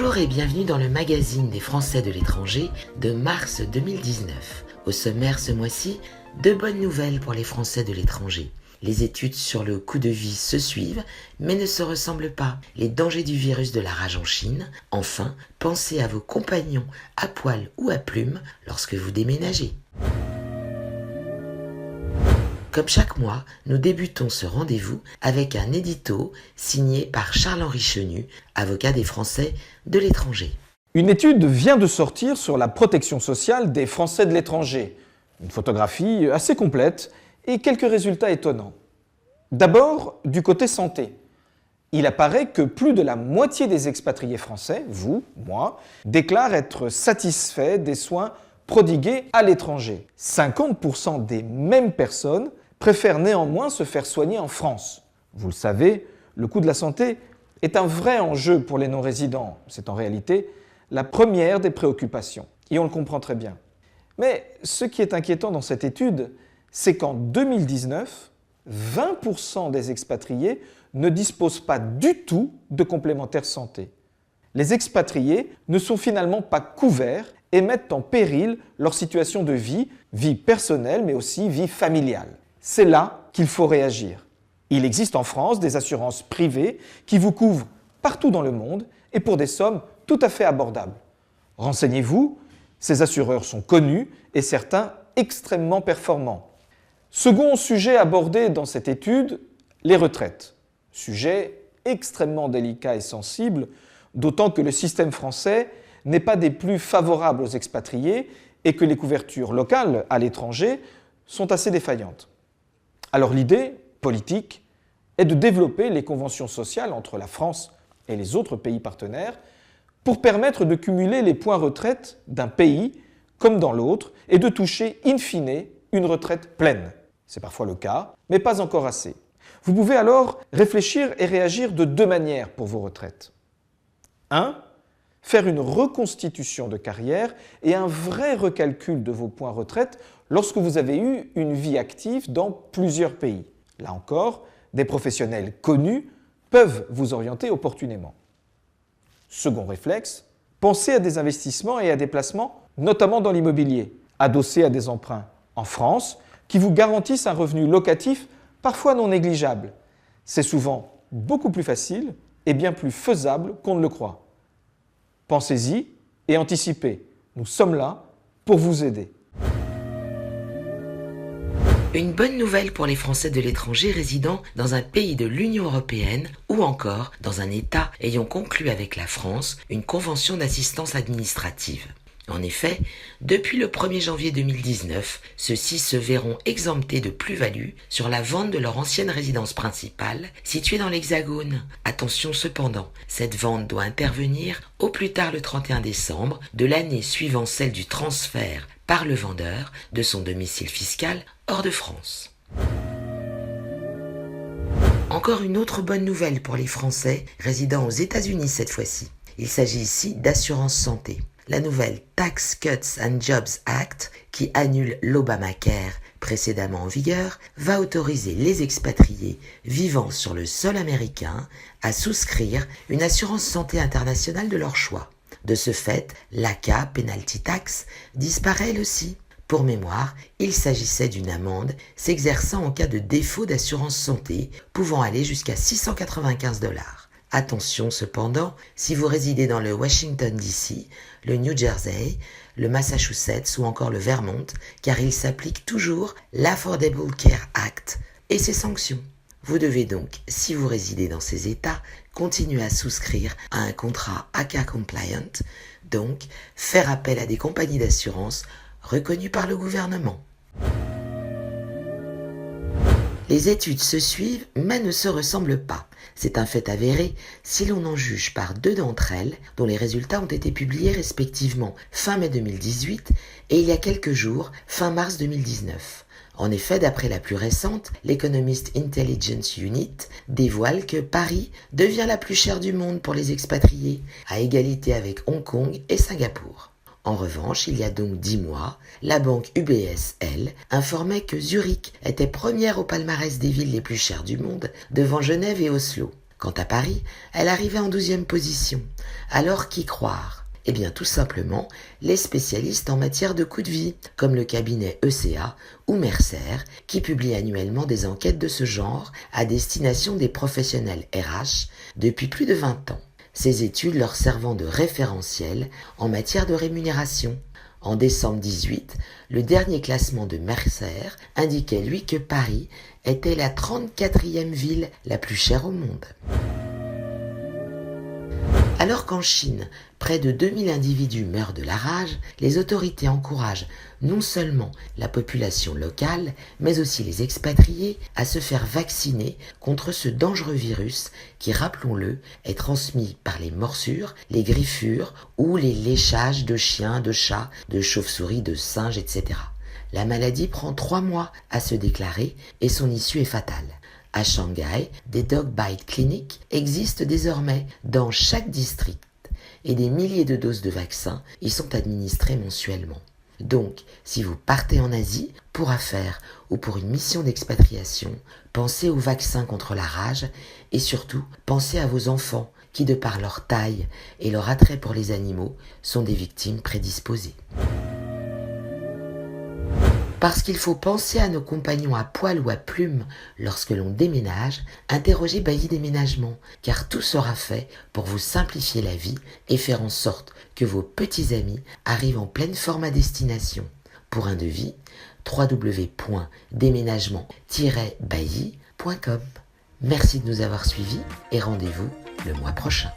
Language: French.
Bonjour et bienvenue dans le magazine des Français de l'étranger de mars 2019. Au sommaire ce mois-ci, 2 bonnes nouvelles pour les Français de l'étranger. Les études sur le coût de vie se suivent, mais ne se ressemblent pas. Les dangers du virus de la rage en Chine. Enfin, pensez à vos compagnons à poil ou à plumes lorsque vous déménagez. Comme chaque mois, nous débutons ce rendez-vous avec un édito signé par Charles-Henri Chenu, avocat des Français de l'étranger. Une étude vient de sortir sur la protection sociale des Français de l'étranger. Une photographie assez complète et quelques résultats étonnants. D'abord, du côté santé. Il apparaît que plus de la moitié des expatriés français, vous, moi, déclarent être satisfaits des soins prodigués à l'étranger. 50% des mêmes personnes préfèrent néanmoins se faire soigner en France. Vous le savez, le coût de la santé est un vrai enjeu pour les non-résidents. C'est en réalité la première des préoccupations. Et on le comprend très bien. Mais ce qui est inquiétant dans cette étude, c'est qu'en 2019, 20% des expatriés ne disposent pas du tout de complémentaires santé. Les expatriés ne sont finalement pas couverts et mettent en péril leur situation de vie personnelle mais aussi vie familiale. C'est là qu'il faut réagir. Il existe en France des assurances privées qui vous couvrent partout dans le monde et pour des sommes tout à fait abordables. Renseignez-vous, ces assureurs sont connus et certains extrêmement performants. Second sujet abordé dans cette étude, les retraites. Sujet extrêmement délicat et sensible, d'autant que le système français n'est pas des plus favorables aux expatriés et que les couvertures locales à l'étranger sont assez défaillantes. Alors l'idée politique est de développer les conventions sociales entre la France et les autres pays partenaires pour permettre de cumuler les points retraite d'un pays comme dans l'autre et de toucher in fine une retraite pleine. C'est parfois le cas, mais pas encore assez. Vous pouvez alors réfléchir et réagir de 2 manières pour vos retraites. 1. Faire une reconstitution de carrière et un vrai recalcul de vos points retraite lorsque vous avez eu une vie active dans plusieurs pays. Là encore, des professionnels connus peuvent vous orienter opportunément. Second réflexe, pensez à des investissements et à des placements, notamment dans l'immobilier, adossés à des emprunts en France qui vous garantissent un revenu locatif parfois non négligeable. C'est souvent beaucoup plus facile et bien plus faisable qu'on ne le croit. Pensez-y et anticipez. Nous sommes là pour vous aider. Une bonne nouvelle pour les Français de l'étranger résidant dans un pays de l'Union européenne ou encore dans un État ayant conclu avec la France une convention d'assistance administrative. En effet, depuis le 1er janvier 2019, ceux-ci se verront exemptés de plus-value sur la vente de leur ancienne résidence principale située dans l'Hexagone. Attention cependant, cette vente doit intervenir au plus tard le 31 décembre de l'année suivant celle du transfert par le vendeur de son domicile fiscal hors de France. Encore une autre bonne nouvelle pour les Français résidant aux États-Unis cette fois-ci. Il s'agit ici d'assurance santé. La nouvelle Tax Cuts and Jobs Act, qui annule l'Obamacare précédemment en vigueur, va autoriser les expatriés vivant sur le sol américain à souscrire une assurance santé internationale de leur choix. De ce fait, l'ACA Penalty Tax disparaît elle aussi. Pour mémoire, il s'agissait d'une amende s'exerçant en cas de défaut d'assurance santé, pouvant aller jusqu'à $695. Attention cependant, si vous résidez dans le Washington DC, le New Jersey, le Massachusetts ou encore le Vermont, car il s'applique toujours l'Affordable Care Act et ses sanctions. Vous devez donc, si vous résidez dans ces États, continuer à souscrire à un contrat ACA compliant, donc faire appel à des compagnies d'assurance reconnues par le gouvernement. Les études se suivent mais ne se ressemblent pas. C'est un fait avéré si l'on en juge par 2 d'entre elles dont les résultats ont été publiés respectivement fin mai 2018 et il y a quelques jours, fin mars 2019. En effet, d'après la plus récente, l'Economist Intelligence Unit dévoile que Paris devient la plus chère du monde pour les expatriés, à égalité avec Hong Kong et Singapour. En revanche, il y a donc 10 mois, la banque UBS, elle, informait que Zurich était première au palmarès des villes les plus chères du monde, devant Genève et Oslo. Quant à Paris, elle arrivait en 12e position. Alors qui croire ? Eh bien tout simplement les spécialistes en matière de coût de vie, comme le cabinet ECA ou Mercer, qui publient annuellement des enquêtes de ce genre à destination des professionnels RH depuis plus de 20 ans. Ces études leur servant de référentiel en matière de rémunération. En décembre 18, le dernier classement de Mercer indiquait lui que Paris était la 34e ville la plus chère au monde. Alors qu'en Chine, près de 2000 individus meurent de la rage, les autorités encouragent non seulement la population locale, mais aussi les expatriés à se faire vacciner contre ce dangereux virus qui, rappelons-le, est transmis par les morsures, les griffures ou les léchages de chiens, de chats, de chauves-souris, de singes, etc. La maladie prend 3 mois à se déclarer et son issue est fatale. À Shanghai, des dog bite clinics existent désormais dans chaque district et des milliers de doses de vaccins y sont administrées mensuellement. Donc, si vous partez en Asie pour affaires ou pour une mission d'expatriation, pensez aux vaccins contre la rage et surtout pensez à vos enfants qui, de par leur taille et leur attrait pour les animaux, sont des victimes prédisposées. Parce qu'il faut penser à nos compagnons à poil ou à plumes lorsque l'on déménage, interrogez Bailly Déménagement, car tout sera fait pour vous simplifier la vie et faire en sorte que vos petits amis arrivent en pleine forme à destination. Pour un devis, www.déménagement-bailly.com. Merci de nous avoir suivis et rendez-vous le mois prochain.